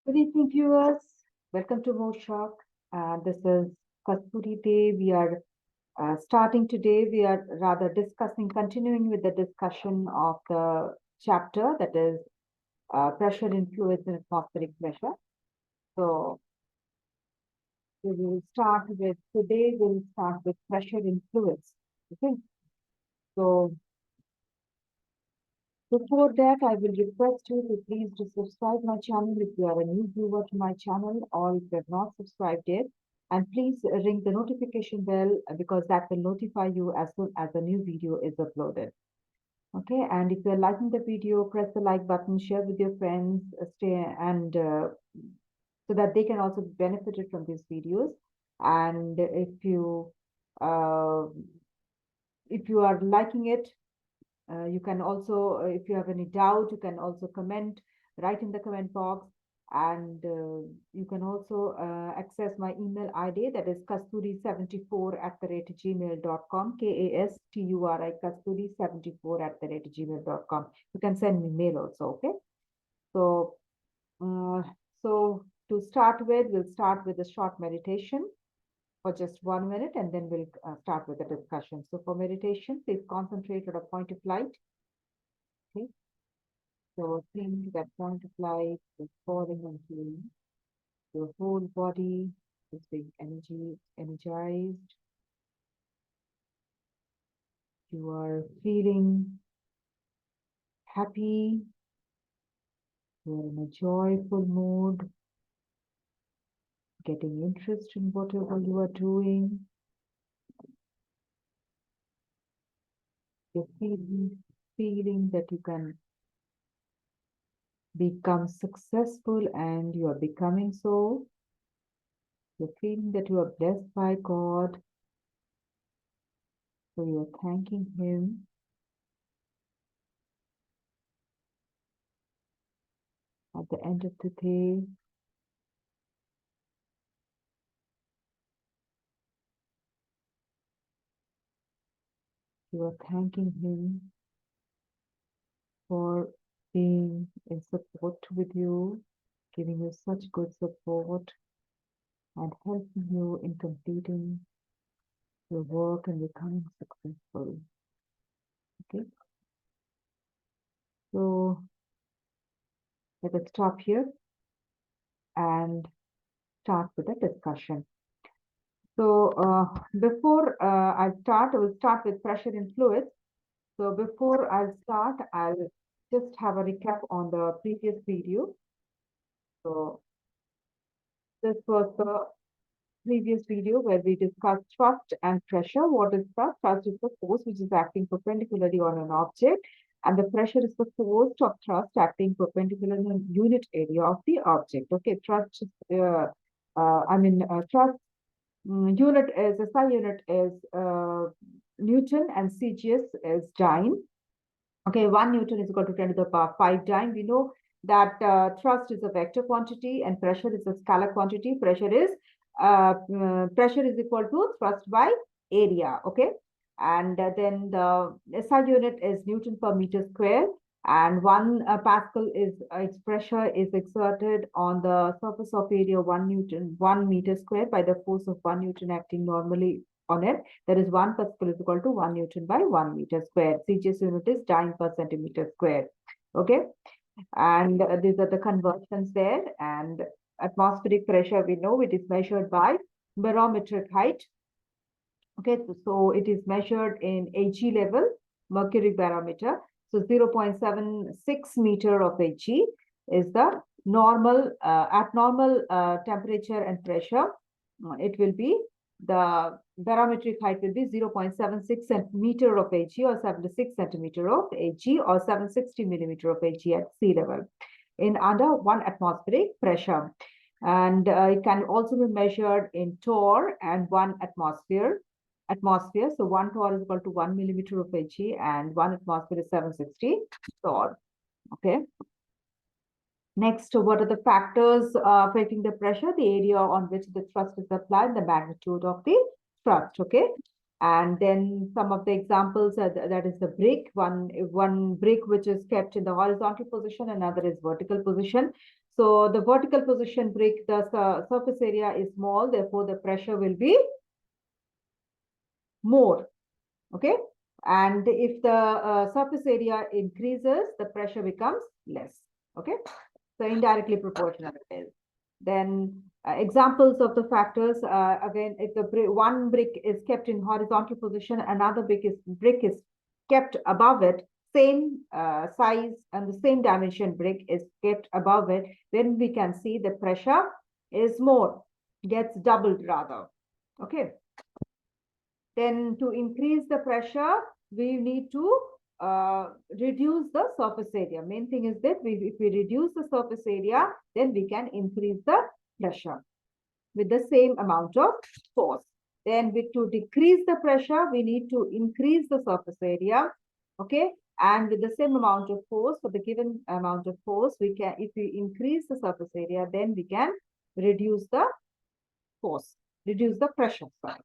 Good evening, viewers. Welcome to MouShauk. This is Kasturi Day. We are starting today. We are rather continuing with the discussion of the chapter that is pressure in fluids and atmospheric pressure. So we will start with today. We'll start with pressure in fluids. Okay. So before that, I will request you to please to subscribe my channel if you are a new viewer to my channel or if you have not subscribed yet. And please ring the notification bell because that will notify you as soon as a new video is uploaded. Okay, and if you're liking the video, press the like button, share with your friends, so that they can also be benefited from these videos. And uh, if you are liking it, you can also, if you have any doubt, you can also write in the comment box. And you can also access my email ID, that is kasturi74@gmail.com, KASTURI, kasturi74@gmail.com. You can send me mail also, okay? So, uh, so to start with, we'll start with a short meditation for just 1 minute, and then we'll start with the discussion. So for meditation, please concentrate on a point of light. Okay. So think that point of light is falling onto your whole body, is being energized. You are feeling happy. You're in a joyful mood, getting interest in whatever you are doing. You're feeling that you can become successful, and you are becoming so. You're feeling that you are blessed by God. So you are thanking Him. At the end of the day, you are thanking Him for being in support with you, giving you such good support and helping you in completing your work and becoming successful. Okay, so let us stop here and start with the discussion. So before I will start with pressure in fluids. So before I start, I'll just have a recap on the previous video. So this was the previous video where we discussed thrust and pressure. What is thrust? Thrust is the force which is acting perpendicularly on an object, and the pressure is the force of thrust acting perpendicularly on unit area of the object. Okay, thrust thrust unit is SI unit is Newton, and CGS is dyne. Okay, 1 Newton is equal to 10 to the power 5 dyne. We know that thrust is a vector quantity and pressure is a scalar quantity. Pressure is equal to thrust by area. Okay, and then the SI unit is Newton per meter square, and 1 Pascal is its pressure is exerted on the surface of area 1 meter square by the force of 1 Newton acting normally on it. That is 1 Pascal is equal to 1 Newton by 1 meter square. CGS unit is dyne per centimeter square. Okay, and these are the conversions there. And atmospheric pressure, we know it is measured by barometric height. Okay, so it is measured in AG level, mercury barometer. So 0.76 meter of AG is the normal, at normal temperature and pressure. It will be, the barometric height will be 0.76 centimeter of AG or 76 centimeter of AG or 760 millimeter of AG at sea level in under 1 atmospheric pressure. And it can also be measured in torr and 1 atmosphere. So 1 torr is equal to 1 millimeter of Ag, and 1 atmosphere is 760 torr. Okay. Next, what are the factors affecting the pressure? The area on which the thrust is applied, the magnitude of the thrust. Okay. And then some of the examples are that is the brick, one brick which is kept in the horizontal position, another is vertical position. So the vertical position brick, the surface area is small, therefore the pressure will be more. Okay. And if the surface area increases, the pressure becomes less. Okay. So indirectly proportional it is. Then examples of the factors, again, if the one brick is kept in horizontal position, another brick is kept above it, same size and the same dimension brick is kept above it, then we can see the pressure is more, gets doubled rather. Okay. Then to increase the pressure, we need to reduce the surface area. Main thing is that if we reduce the surface area, then we can increase the pressure with the same amount of force. Then to decrease the pressure, we need to increase the surface area. Okay. And with the same amount of force, for the given amount of force, we can, if we increase the surface area, then we can reduce the force, reduce the pressure. Sorry.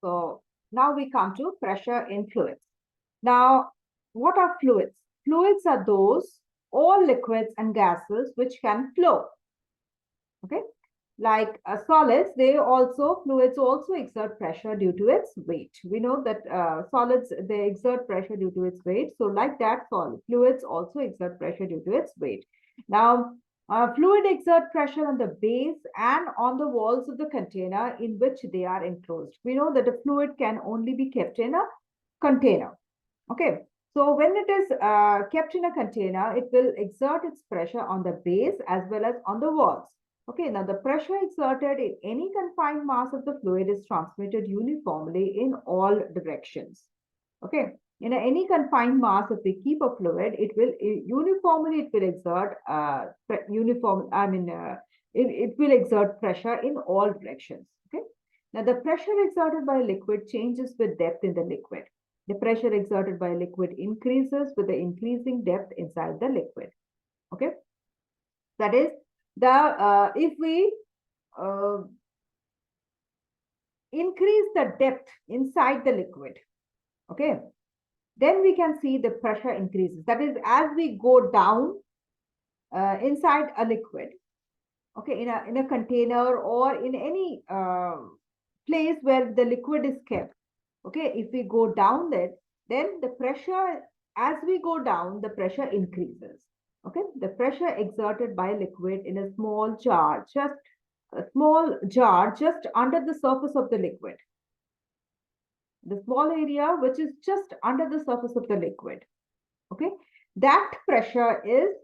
So now we come to pressure in fluids. Now, what are fluids? Fluids are those, all liquids and gases which can flow. Okay. Like solids, fluids also exert pressure due to its weight. We know that solids, they exert pressure due to its weight. So like that, fluids also exert pressure due to its weight. Now, fluid exert pressure on the base and on the walls of the container in which they are enclosed. We know that a fluid can only be kept in a container. Okay. So when it is kept in a container, it will exert its pressure on the base as well as on the walls. Okay, now the pressure exerted in any confined mass of the fluid is transmitted uniformly in all directions. Okay, in any confined mass, if we keep a fluid, it will exert it will exert pressure in all directions. Okay, now the pressure exerted by a liquid changes with depth in the liquid. The pressure exerted by a liquid increases with the increasing depth inside the liquid. Okay, that is, if we increase the depth inside the liquid, okay, then we can see the pressure increases. That is, as we go down inside a liquid, okay, in a container or in any place where the liquid is kept, okay, if we go down there, then the pressure, as we go down, the pressure increases. Okay, the pressure exerted by liquid in a small jar, just under the surface of the liquid. The small area which is just under the surface of the liquid. Okay, that pressure is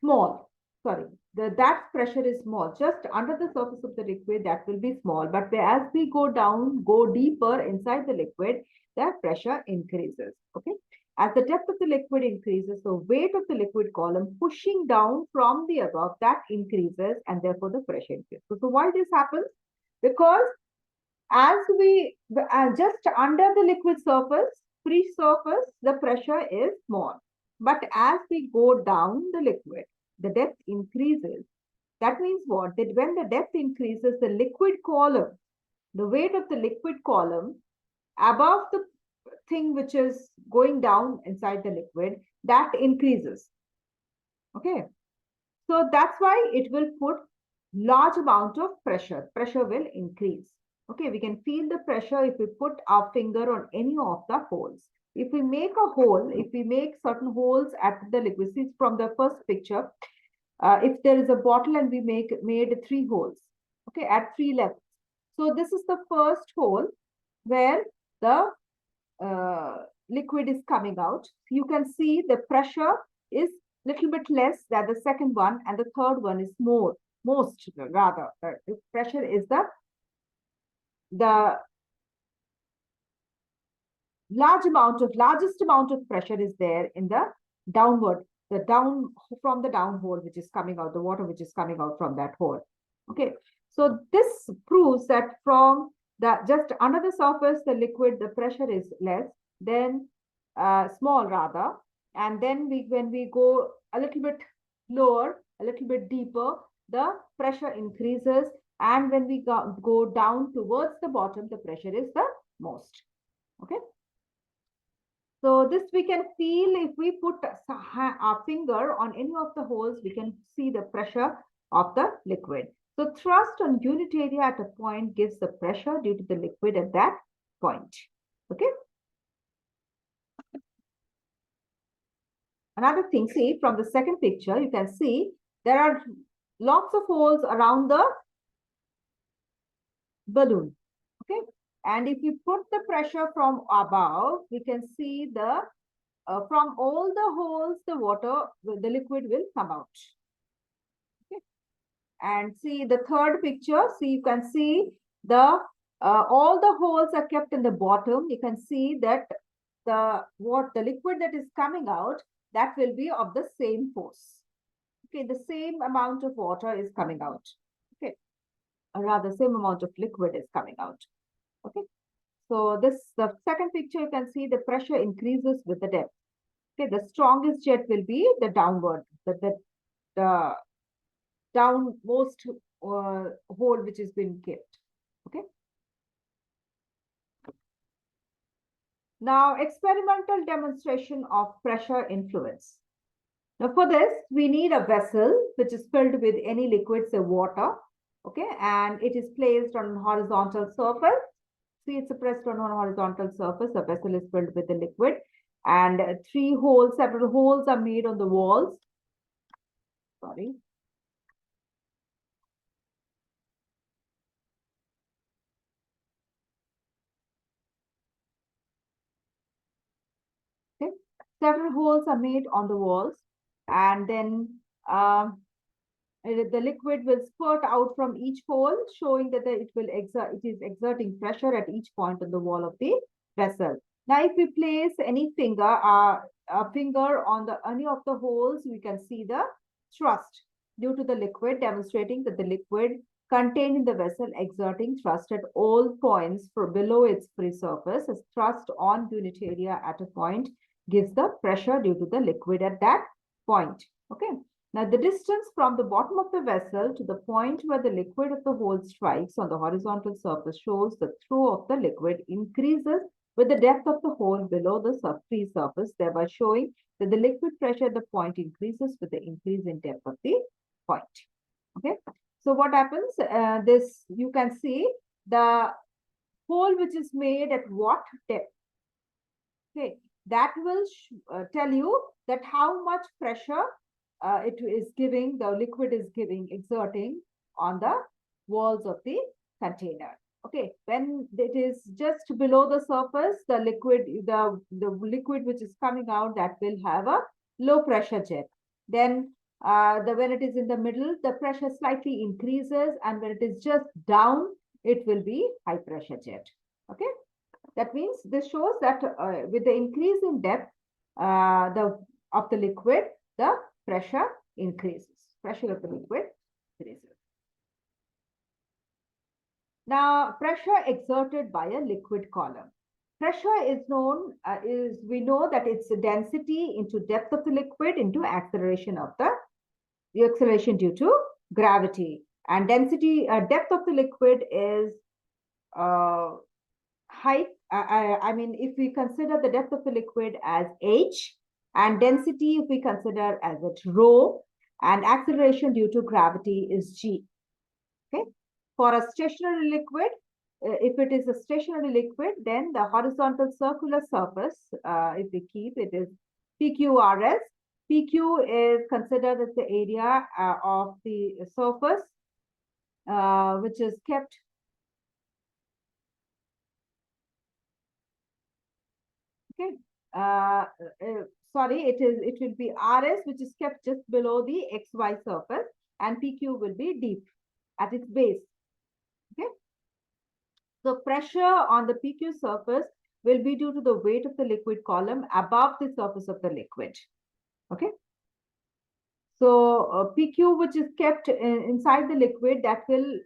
small. Sorry, that pressure is small. Just under the surface of the liquid, that will be small. But as we go down, go deeper inside the liquid, that pressure increases. Okay. As the depth of the liquid increases, the weight of the liquid column pushing down from the above, that increases, and therefore the pressure increases. So why this happens? Because as we just under the liquid surface, free surface, the pressure is small. But as we go down the liquid, the depth increases. That means what? That when the depth increases, the liquid column, the weight of the liquid column above the thing which is going down inside the liquid, that increases. Okay. So that's why it will put large amount of pressure. Pressure will increase. Okay. We can feel the pressure if we put our finger on any of the holes. If we make a hole, if we make certain holes at the liquid, see from the first picture, if there is a bottle and we made 3 holes, okay, at 3 levels. So this is the first hole where the liquid is coming out. You can see the pressure is little bit less than the second one, and the third one is most rather. The pressure is the largest amount of pressure is there in the downward, from the down hole which is coming out, the water which is coming out from that hole. Okay, so this proves that from just under the surface, the liquid, the pressure is less, then small rather, and then when we go a little bit lower, a little bit deeper, the pressure increases, and when we go down towards the bottom, the pressure is the most. Okay. So this we can feel if we put our finger on any of the holes, we can see the pressure of the liquid. So thrust on unit area at a point gives the pressure due to the liquid at that point. Okay. Another thing, see from the second picture, you can see there are lots of holes around the balloon. Okay. And if you put the pressure from above, we can see the from all the holes, the water, the liquid will come out. Okay. And see the third picture. See, you can see the all the holes are kept in the bottom. You can see that the liquid that is coming out, that will be of the same force. Okay, the same amount of water is coming out. Okay, or rather, same amount of liquid is coming out. Okay, so the second picture, you can see the pressure increases with the depth. Okay, the strongest jet will be the downward, the downmost hole which has been kept. Okay. Now, experimental demonstration of pressure influence. Now, for this, we need a vessel which is filled with any liquid, say water. Okay, and it is placed on horizontal surface. See, it's pressed on a horizontal surface. The vessel is filled with the liquid, and several holes are made on the walls. Sorry. Okay. Several holes are made on the walls, and then the liquid will spurt out from each hole, showing that it is exerting pressure at each point on the wall of the vessel. Now, if we place any finger, a finger on any of the holes, we can see the thrust due to the liquid, demonstrating that the liquid contained in the vessel exerting thrust at all points below its free surface. As thrust on unit area at a point gives the pressure due to the liquid at that point. Okay. Now, the distance from the bottom of the vessel to the point where the liquid of the hole strikes on the horizontal surface shows the throw of the liquid increases with the depth of the hole below the free surface, thereby showing that the liquid pressure at the point increases with the increase in depth of the point. Okay. So what happens? This you can see the hole which is made at what depth. Okay, that will tell you that how much pressure it is giving, the liquid is exerting on the walls of the container. Okay, when it is just below the surface, the liquid which is coming out, that will have a low pressure jet. Then when it is in the middle, the pressure slightly increases, and when it is just down, it will be high pressure jet. Okay. That means this shows that with the increase in depth of the liquid, the pressure increases. Pressure of the liquid increases. Now, pressure exerted by a liquid column. Pressure is we know that it's the density into depth of the liquid into acceleration of the acceleration due to gravity. And depth of the liquid is height. I mean, if we consider the depth of the liquid as h, and density if we consider as at rho, and acceleration due to gravity is g. Okay. For a stationary liquid, if it is a stationary liquid, then the horizontal circular surface, if we keep it, is PQRS. PQ is considered as the area of the surface, which is kept okay. Sorry, it will be RS, which is kept just below the XY surface, and PQ will be deep at its base. Okay. So pressure on the PQ surface will be due to the weight of the liquid column above the surface of the liquid. Okay. So PQ, which is kept inside the liquid, that will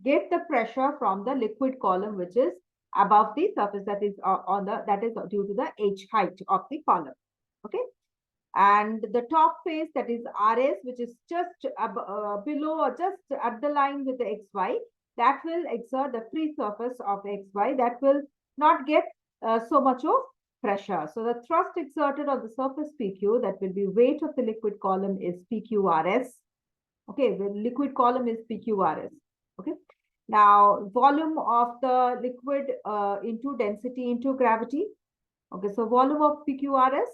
get the pressure from the liquid column, which is above the surface, that is due to the h height of the column. Okay. And the top face, that is RS, which is just below or just at the line with the XY, that will exert the free surface of xy, that will not get so much of pressure. So the thrust exerted on the surface PQ, that will be weight of the liquid column, is PQRS. Okay, the liquid column is PQRS. Okay. Now, volume of the liquid into density into gravity. Okay, so volume of PQRS,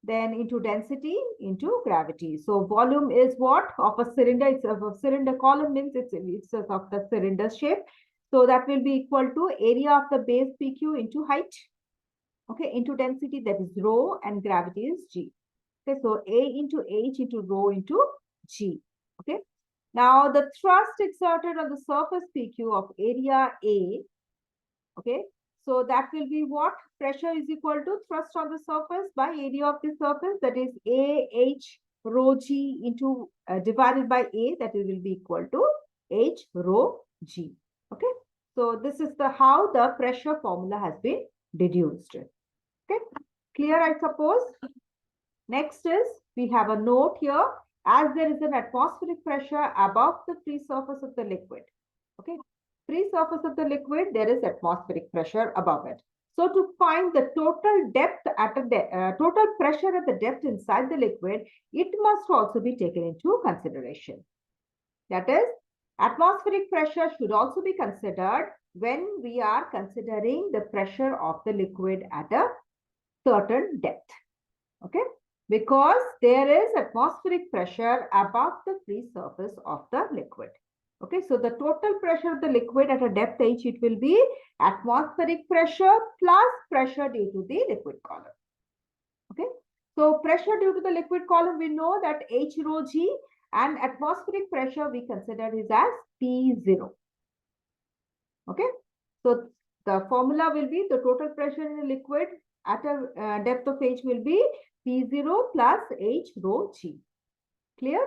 then into density into gravity. So volume is what? Of a cylinder. It's of a cylinder column, means it's of the cylinder shape. So that will be equal to area of the base PQ into height. Okay, into density, that is rho, and gravity is G. Okay, so A into H into rho into G. Okay. Now the thrust exerted on the surface PQ of area A. Okay. So that will be what? Pressure is equal to thrust on the surface by area of the surface, that is A H rho G into divided by A, that will be equal to H rho G. Okay. So this is the how the pressure formula has been deduced. Okay. Clear, I suppose? Next is, we have a note here, as there is an atmospheric pressure above the free surface of the liquid. Okay, free surface of the liquid, there is atmospheric pressure above it. So to find the total depth at a total pressure at the depth inside the liquid, it must also be taken into consideration. That is, atmospheric pressure should also be considered when we are considering the pressure of the liquid at a certain depth. Okay, because there is atmospheric pressure above the free surface of the liquid. Okay, so the total pressure of the liquid at a depth h, it will be atmospheric pressure plus pressure due to the liquid column. Okay, so pressure due to the liquid column, we know that H rho G, and atmospheric pressure we consider is as P0. Okay, so the formula will be the total pressure in the liquid at a depth of H will be P0 plus H rho G. Clear?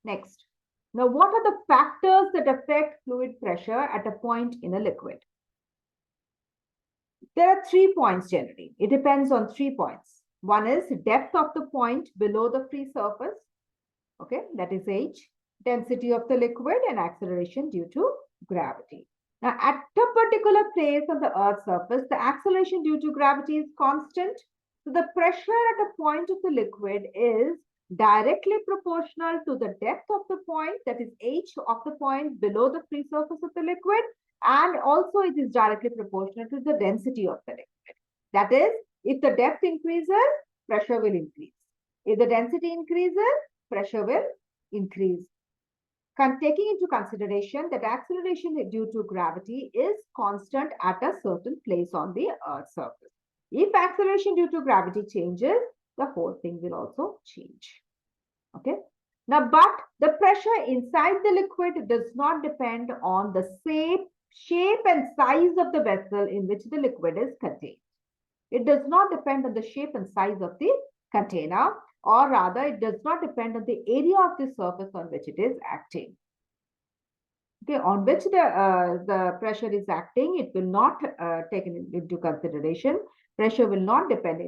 Next. Now, what are the factors that affect fluid pressure at a point in a liquid? There are 3 points generally. It depends on 3 points. One is depth of the point below the free surface. Okay, that is H. Density of the liquid and acceleration due to gravity. Now, at a particular place on the Earth's surface, the acceleration due to gravity is constant. So the pressure at a point of the liquid is directly proportional to the depth of the point, that is H of the point below the free surface of the liquid, and also it is directly proportional to the density of the liquid. That is, if the depth increases, pressure will increase. If the density increases, pressure will increase. Taking into consideration that acceleration due to gravity is constant at a certain place on the Earth's surface. If acceleration due to gravity changes, the whole thing will also change. Okay. Now, but the pressure inside the liquid does not depend on the shape and size of the vessel in which the liquid is contained. It does not depend on the shape and size of the container, or rather, it does not depend on the area of the surface on which it is acting. Okay, on which the pressure is acting, it will not taken into consideration. Pressure will not depend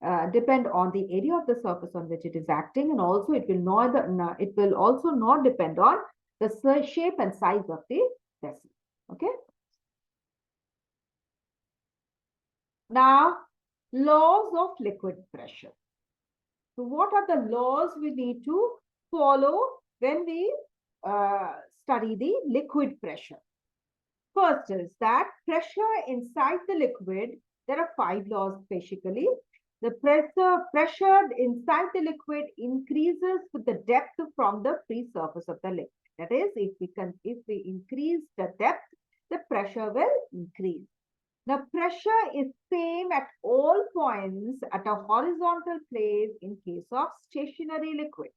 on the area of the surface on which it is acting, and also it will also not depend on the shape and size of the vessel. Okay. Now, laws of liquid pressure. So what are the laws we need to follow when we study the liquid pressure? First is that pressure inside the liquid, there are 5 laws basically. The pressure inside the liquid increases with the depth from the free surface of the liquid. That is, if we increase the depth, the pressure will increase. The pressure is same at all points at a horizontal plane in case of stationary liquid.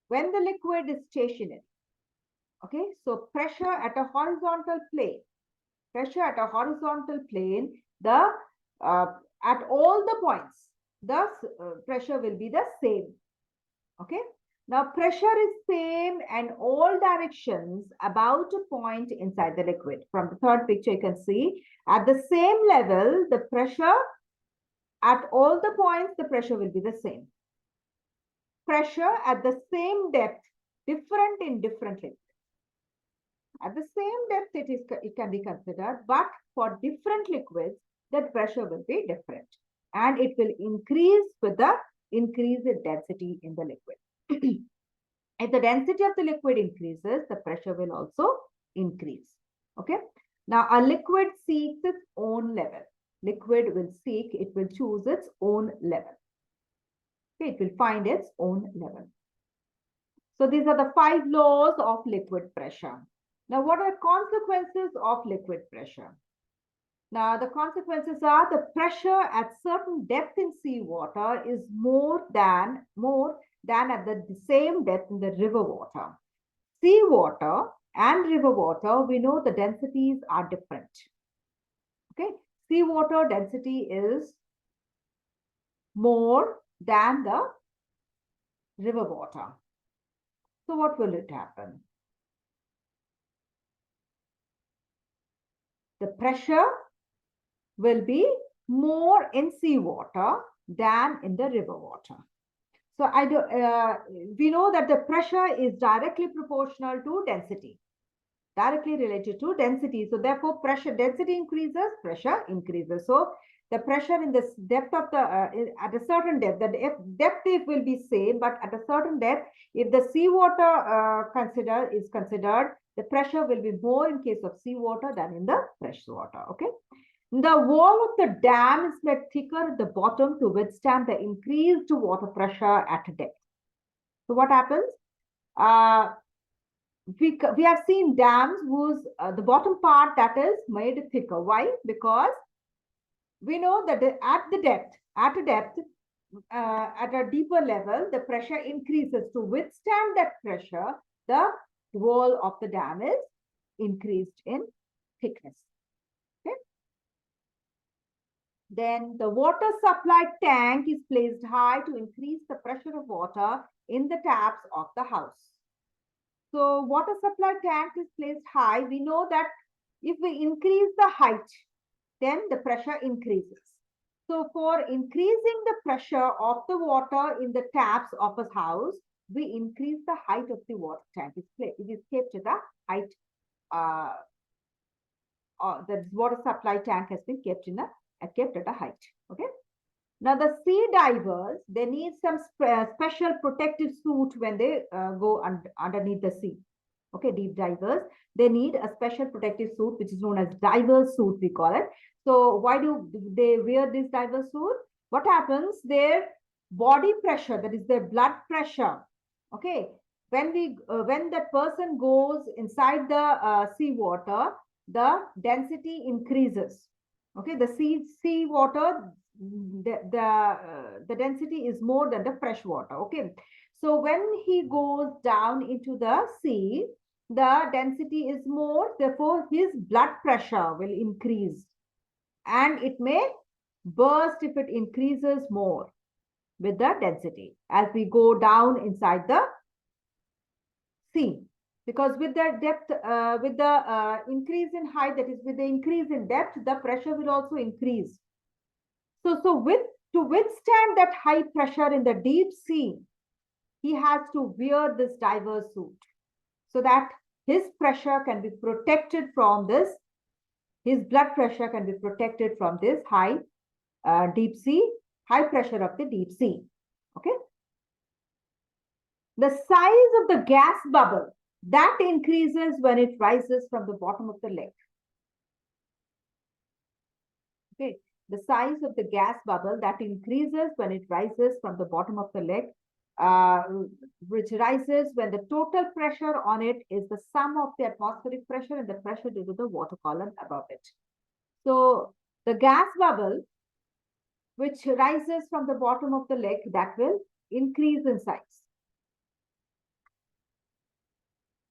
When the liquid is stationary, okay, so pressure at a horizontal plane, the at all the points, the pressure will be the same. Okay. Now, pressure is same in all directions about a point inside the liquid. From the third picture, you can see at the same level, the pressure at all the points, the pressure will be the same. Pressure at the same depth, different in different liquids. At the same depth, it can be considered, but for different liquids, that pressure will be different. And it will increase with the increase in density in the liquid. If the density of the liquid increases, the pressure will also increase. Okay. Now, a liquid seeks its own level. Liquid will seek, it will choose its own level. Okay, it will find its own level. So these are the 5 laws of liquid pressure. Now, what are consequences of liquid pressure? Now, the consequences are the pressure at certain depth in seawater is more than at the same depth in the river water. Seawater and river water, we know the densities are different. Okay, seawater density is more than the river water. So what will it happen? The pressure will be more in seawater than in the river water. So we know that the pressure is directly proportional to density, directly related to density. So therefore, density increases, pressure increases. So the pressure in the depth of the, at a certain depth, the depth it will be same, but at a certain depth, if the seawater is considered, the pressure will be more in case of seawater than in the fresh water. Okay. The wall of the dam is made thicker at the bottom to withstand the increased water pressure at depth. So what happens? We have seen dams whose the bottom part that is made thicker. Why? Because we know that at a depth, at a deeper level, the pressure increases. To withstand that pressure, the wall of the dam is increased in thickness. Okay. Then the water supply tank is placed high to increase the pressure of water in the taps of the house. So water supply tank is placed high. We know that if we increase the height, then the pressure increases. So for increasing the pressure of the water in the taps of a house, we increase the height of the water tank. It is kept at the height. The water supply tank has been kept at a height. Okay. Now the sea divers, they need some special protective suit when they go underneath the sea. Okay, deep divers, they need a special protective suit which is known as diver suit, we call it. So why do they wear this diver suit? What happens? Their body pressure, that is their blood pressure. Okay, when that person goes inside the sea water, the density increases. Okay, the sea water, the density is more than the fresh water. Okay, so when he goes down into the sea, the density is more, therefore his blood pressure will increase and it may burst if it increases more with the density as we go down inside the sea. Because with the depth, with the increase in height, that is with the increase in depth, the pressure will also increase. So to withstand that high pressure in the deep sea, he has to wear this diver suit so that his pressure can be protected from this, his blood pressure can be protected from this high pressure of the deep sea. Okay. The size of the gas bubble, that increases when it rises from the bottom of the lake. Okay. The size of the gas bubble, that increases when it rises from the bottom of the lake, which rises when the total pressure on it is the sum of the atmospheric pressure and the pressure due to the water column above it. So the gas bubble, which rises from the bottom of the lake, that will increase in size.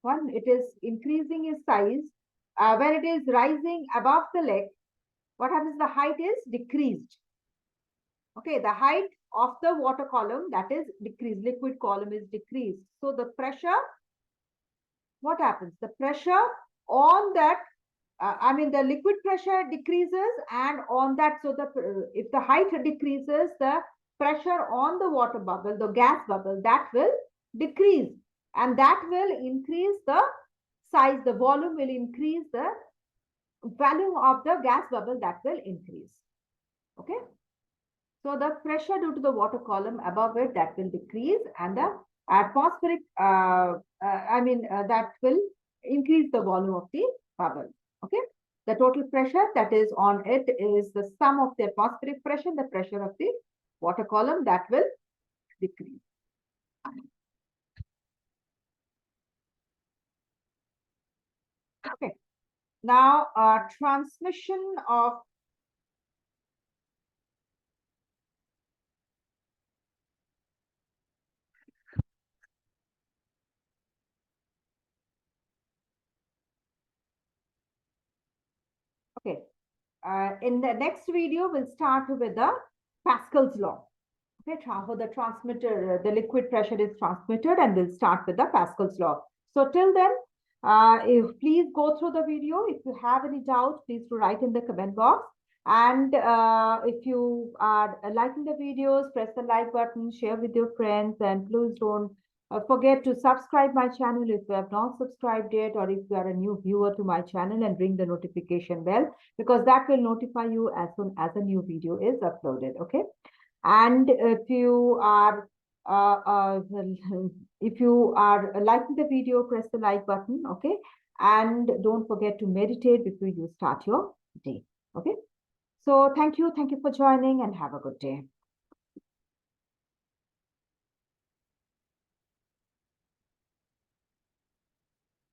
One, it is increasing in size. When it is rising above the lake, what happens? The height is decreased. Okay, the height of the water column, that is decreased, liquid column is decreased. So the pressure, what happens? The pressure on that, the liquid pressure decreases, and on that, so if the height decreases, the pressure on the water bubble, the gas bubble, that will decrease, and that will increase the size, the volume will increase, the volume of the gas bubble that will increase. Okay. So the pressure due to the water column above it, that will decrease, and the atmospheric, that will increase the volume of the bubble. Okay. The total pressure that is on it is the sum of the atmospheric pressure, the pressure of the water column, that will decrease. Okay. Now, transmission of okay. In the next video, we'll start with the Pascal's law. Okay, how the transmitter, the liquid pressure is transmitted, and we'll start with the Pascal's law. So till then, please go through the video. If you have any doubt, please write in the comment box. And if you are liking the videos, press the like button, share with your friends, and please don't forget to subscribe my channel if you have not subscribed yet, or if you are a new viewer to my channel, and ring the notification bell, because that will notify you as soon as a new video is uploaded. Okay. And if you are liking the video, press the like button. Okay. And don't forget to meditate before you start your day. Okay. So thank you for joining, and have a good day.